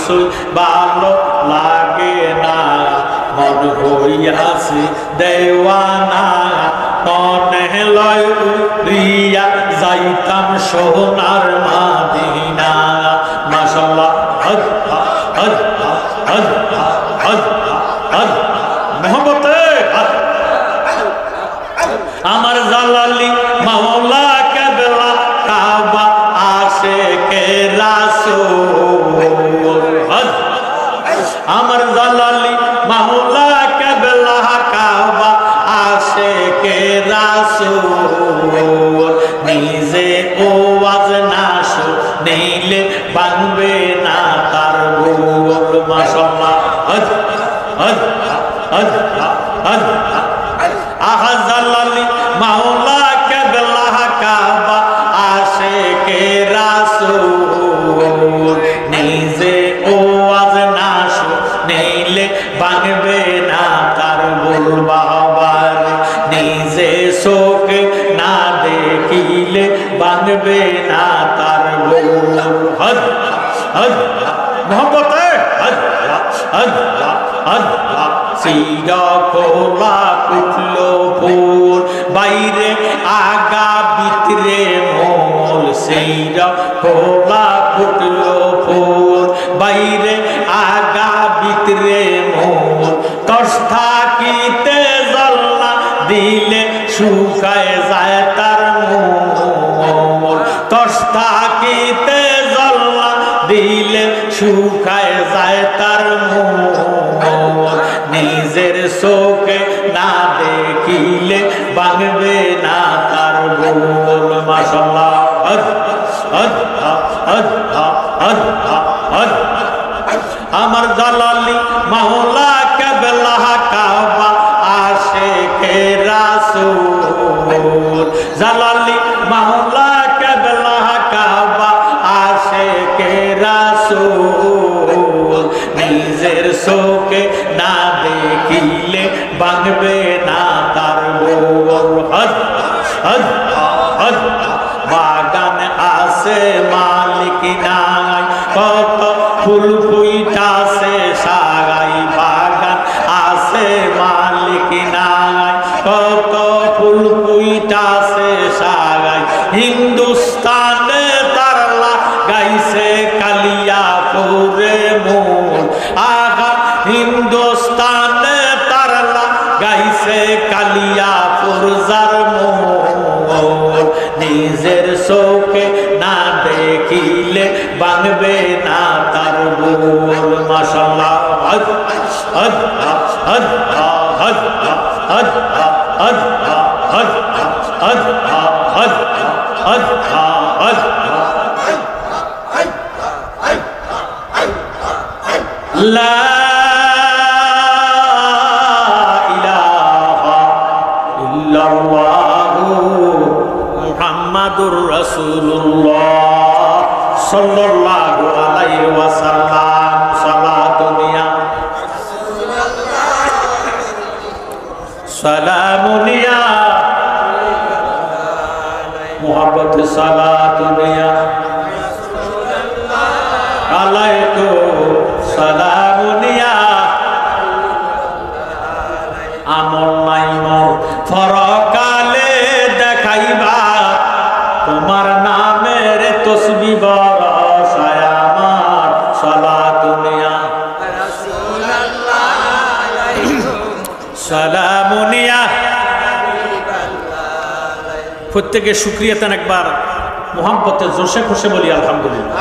কিছুই ভালো লাগে না মন হইয়াছে দেওয়ানা মনে লয় উড়িয়া যাইতাম সোনার মদিনা মাশাআল্লাহ মোহব্বতে আমার জালালি মাওলা কেবলা কাবা আশিকে রাসূল আমার জালালি মাওলা কেবলা কাবা আশিকে রাসূল নিজে ওয়াজ না শুনিলে বানবে না তার ভুল মাশাআল্লাহ আহা জালালি মাওলা কেবলা কাবা আশিকে রাসূল নিজে ওয়াজ না শুনিলে বানবে না তার ভুল বাবার নিজে চোখে না দেখিলে বানবে না তার ভুল হদ হদ মোহব্বতে হদ হদ হদ সিরা খোলা কুটলো ফুল বাইরে আগা ভিতরে মোল সিরা খোলা কুটলো ফুল বাইরে আগা ভিতরে মোল তস থাকিতে জল না দিলে শুকায় যায় তার মোল তস থাকিতে জল না দিলে শুকায় যায় তার মোল নিজের চোখে না দেখিলে বাংবে না তার ভুল মাশাআল্লাহ আমার জালালি মাওলা কেবলা কাবা আশিকে রাসূল জালালি মাওলা কেবলা কাবা আশিকে রাসূল নিজের চোখে না দেখিলে বাংবে না তার ভুল হদ হদ হদ বাগান আছে মালিক নাই কত ফুল ফুইতাছে সাগাই বাগান আছে মালিক নাই কত ফুল ফুইতাছে সাগাই হিন্দুস্তানে তারলা গাইছে কালিয়াপুরে মোর আগা হিন্দুস্তানে তারলা গাইছে কালিয়াপুর যার মোর নিজের চোখে না দেখিলে বানবে না তার ভুল মাশাআল্লাহ হদ হদ হদ হদ হদ হদ হদ হদ হদ হদ হদ লা ইলাহা ইল্লাল্লাহু মুহাম্মাদুর রাসূলুল্লাহ সাল্লাল্লাহু আলাইহি ওয়াসাল্লাম সালাতুনিয়া সালামুনিয়া মুহাব্বত সালাতুনিয়া আলাইকু সালামুনিয়া আমল নাই মোর ফরকালে দেখাইবা তোমার নামের তসবিহ বরসায় আমার সালাতুনিয়া সালামুনিয়া প্রত্যেকে শুকরিয়া তান একবার মোহাম্মতে জোশে খুশে বলি আলহামদুলিল্লাহ।